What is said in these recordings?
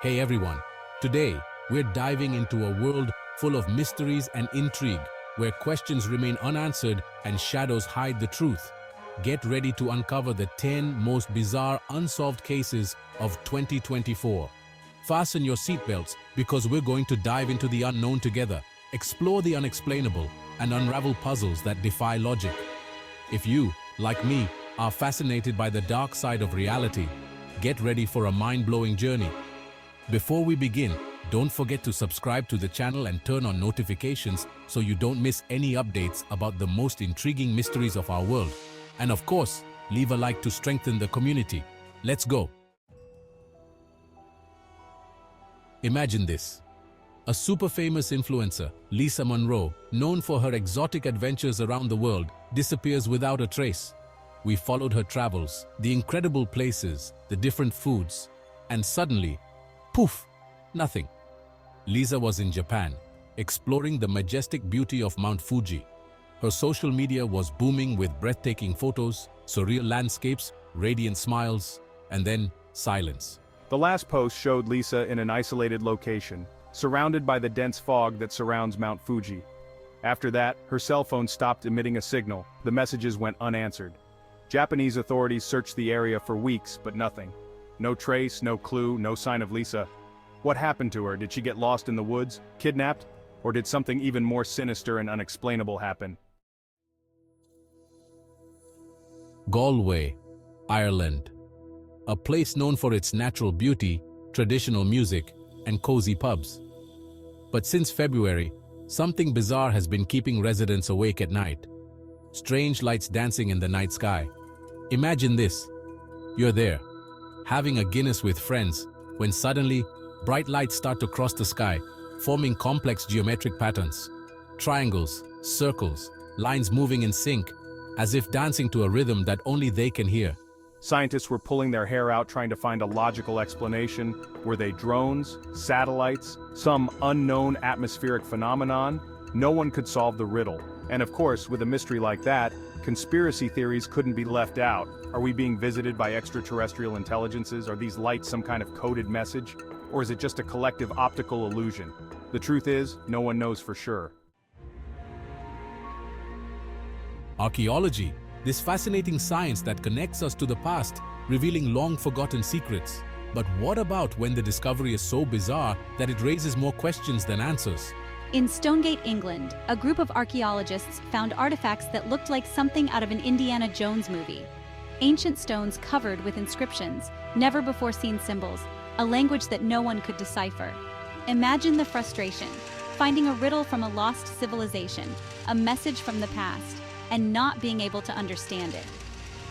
Hey everyone, today we're diving into a world full of mysteries and intrigue, where questions remain unanswered and shadows hide the truth. Get ready to uncover the 10 most bizarre unsolved cases of 2024. Fasten your seatbelts because we're going to dive into the unknown together, explore the unexplainable, and unravel puzzles that defy logic. If you, like me, are fascinated by the dark side of reality, get ready for a mind-blowing journey. Before we begin, don't forget to subscribe to the channel and turn on notifications so you don't miss any updates about the most intriguing mysteries of our world. And of course, leave a like to strengthen the community. Let's go! Imagine this. A super famous influencer, Lisa Monroe, known for her exotic adventures around the world, disappears without a trace. We followed her travels, the incredible places, the different foods, and suddenly, poof, nothing. Lisa was in Japan, exploring the majestic beauty of Mount Fuji. Her social media was booming with breathtaking photos, surreal landscapes, radiant smiles, and then silence. The last post showed Lisa in an isolated location, surrounded by the dense fog that surrounds Mount Fuji. After that, her cell phone stopped emitting a signal. The messages went unanswered. Japanese authorities searched the area for weeks, but nothing. No trace, no clue, no sign of Lisa. What happened to her? Did she get lost in the woods, kidnapped? Or did something even more sinister and unexplainable happen? Galway, Ireland. A place known for its natural beauty, traditional music, and cozy pubs. But since February, something bizarre has been keeping residents awake at night. Strange lights dancing in the night sky. Imagine this. You're there, having a Guinness with friends, when suddenly, bright lights start to cross the sky, forming complex geometric patterns. Triangles, circles, lines moving in sync, as if dancing to a rhythm that only they can hear. Scientists were pulling their hair out trying to find a logical explanation. Were they drones, satellites, some unknown atmospheric phenomenon? No one could solve the riddle. And of course, with a mystery like that, conspiracy theories couldn't be left out. Are we being visited by extraterrestrial intelligences? Are these lights some kind of coded message? Or is it just a collective optical illusion? The truth is, no one knows for sure. Archaeology, this fascinating science that connects us to the past, revealing long-forgotten secrets. But what about when the discovery is so bizarre that it raises more questions than answers? In Stonegate, England, a group of archaeologists found artifacts that looked like something out of an Indiana Jones movie. Ancient stones covered with inscriptions, never-before-seen symbols, a language that no one could decipher. Imagine the frustration, finding a riddle from a lost civilization, a message from the past, and not being able to understand it.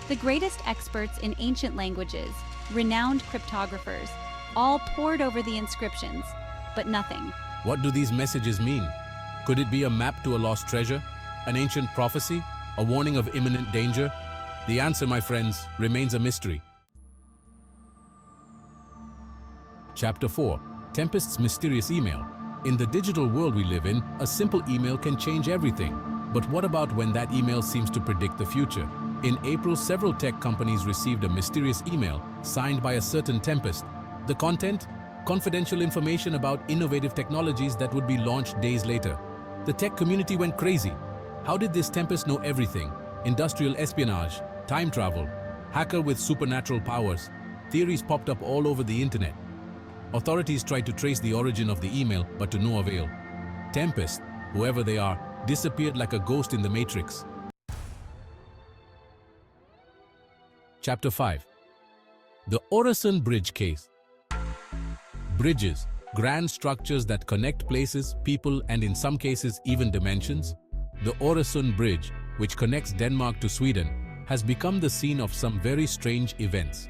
The greatest experts in ancient languages, renowned cryptographers, all pored over the inscriptions, but nothing. What do these messages mean? Could it be a map to a lost treasure? An ancient prophecy? A warning of imminent danger? The answer, my friends, remains a mystery. Chapter 4. Tempest's mysterious email. In the digital world we live in, a simple email can change everything. But what about when that email seems to predict the future? In April, several tech companies received a mysterious email signed by a certain Tempest. The content? Confidential information about innovative technologies that would be launched days later. The tech community went crazy. How did this Tempest know everything? Industrial espionage, time travel, hacker with supernatural powers. Theories popped up all over the internet. Authorities tried to trace the origin of the email, but to no avail. Tempest, whoever they are, disappeared like a ghost in the Matrix. Chapter 5. The Orison Bridge Case. Bridges, grand structures that connect places, people, and in some cases even dimensions. The Orison Bridge, which connects Denmark to Sweden, has become the scene of some very strange events.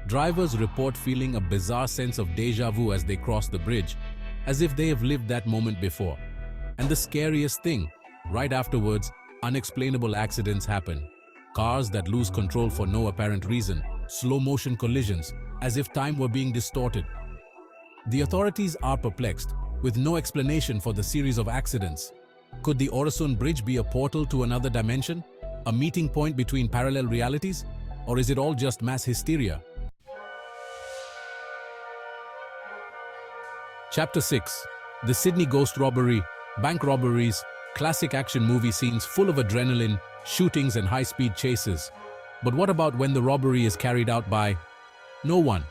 Drivers report feeling a bizarre sense of déjà vu as they cross the bridge, as if they have lived that moment before. And the scariest thing, right afterwards, unexplainable accidents happen. Cars that lose control for no apparent reason, slow-motion collisions, as if time were being distorted. The authorities are perplexed, with no explanation for the series of accidents. Could the Orison Bridge be a portal to another dimension? A meeting point between parallel realities? Or is it all just mass hysteria? Chapter 6. The Sydney Ghost Robbery, Bank Robberies, classic action movie scenes full of adrenaline, shootings and high-speed chases. But what about when the robbery is carried out by no one?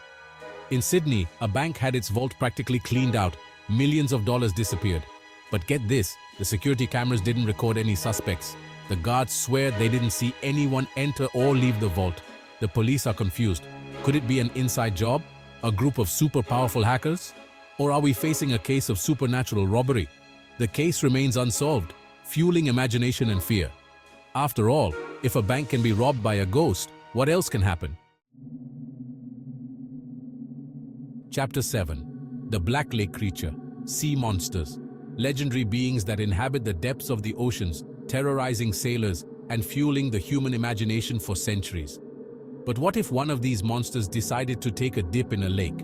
In Sydney, a bank had its vault practically cleaned out, millions of dollars disappeared. But get this, the security cameras didn't record any suspects. The guards swear they didn't see anyone enter or leave the vault. The police are confused. Could it be an inside job? A group of super powerful hackers? Or are we facing a case of supernatural robbery? The case remains unsolved, fueling imagination and fear. After all, if a bank can be robbed by a ghost, what else can happen? Chapter 7. The Black Lake Creature, Sea Monsters. Legendary beings that inhabit the depths of the oceans, terrorizing sailors and fueling the human imagination for centuries. But what if one of these monsters decided to take a dip in a lake?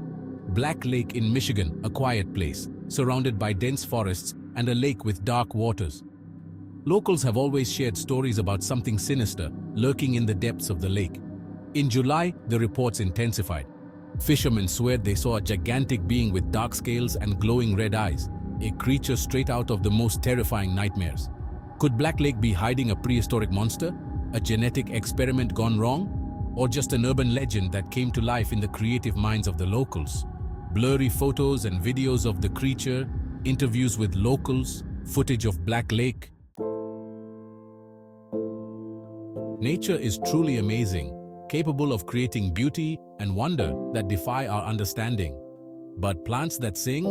Black Lake in Michigan, a quiet place, surrounded by dense forests and a lake with dark waters. Locals have always shared stories about something sinister lurking in the depths of the lake. In July, the reports intensified. Fishermen swear they saw a gigantic being with dark scales and glowing red eyes, a creature straight out of the most terrifying nightmares. Could Black Lake be hiding a prehistoric monster? A genetic experiment gone wrong? Or just an urban legend that came to life in the creative minds of the locals? Blurry photos and videos of the creature, interviews with locals, footage of Black Lake. Nature is truly amazing, capable of creating beauty and wonder that defy our understanding. But plants that sing?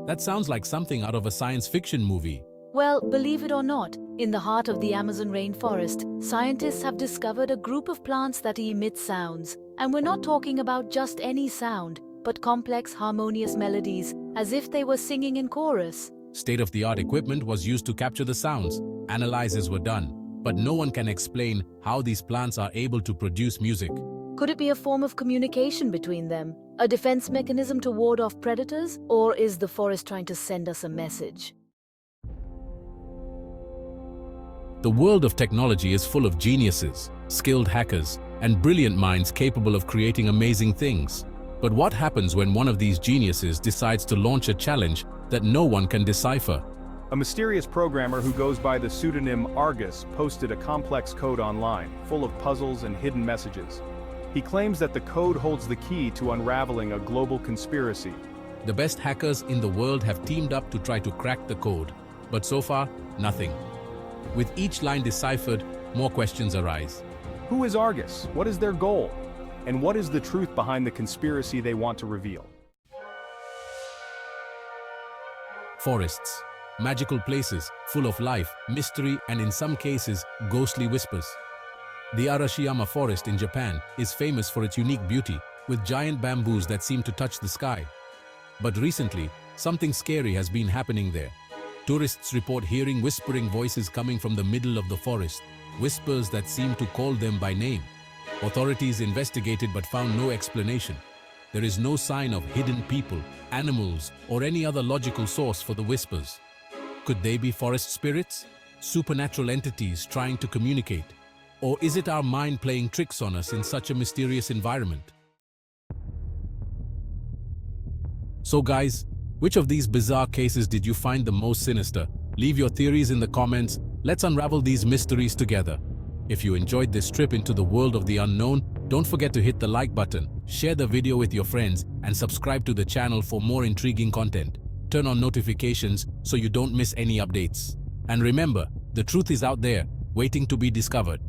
That sounds like something out of a science fiction movie. Well, believe it or not, in the heart of the Amazon rainforest, scientists have discovered a group of plants that emit sounds. And we're not talking about just any sound, but complex, harmonious melodies, as if they were singing in chorus. State-of-the-art equipment was used to capture the sounds. Analyses were done. But no one can explain how these plants are able to produce music. Could it be a form of communication between them? A defense mechanism to ward off predators? Or is the forest trying to send us a message? The world of technology is full of geniuses, skilled hackers, and brilliant minds capable of creating amazing things. But what happens when one of these geniuses decides to launch a challenge that no one can decipher? A mysterious programmer who goes by the pseudonym Argus posted a complex code online, full of puzzles and hidden messages. He claims that the code holds the key to unraveling a global conspiracy. The best hackers in the world have teamed up to try to crack the code, but so far, nothing. With each line deciphered, more questions arise. Who is Argus? What is their goal? And what is the truth behind the conspiracy they want to reveal? Forests. Magical places, full of life, mystery, and in some cases, ghostly whispers. The Arashiyama forest in Japan is famous for its unique beauty, with giant bamboos that seem to touch the sky. But recently, something scary has been happening there. Tourists report hearing whispering voices coming from the middle of the forest, whispers that seem to call them by name. Authorities investigated but found no explanation. There is no sign of hidden people, animals, or any other logical source for the whispers. Could they be forest spirits? Supernatural entities trying to communicate? Or is it our mind playing tricks on us in such a mysterious environment? So guys, which of these bizarre cases did you find the most sinister? Leave your theories in the comments. Let's unravel these mysteries together. If you enjoyed this trip into the world of the unknown, don't forget to hit the like button, share the video with your friends, and subscribe to the channel for more intriguing content. Turn on notifications so you don't miss any updates. And remember, the truth is out there, waiting to be discovered.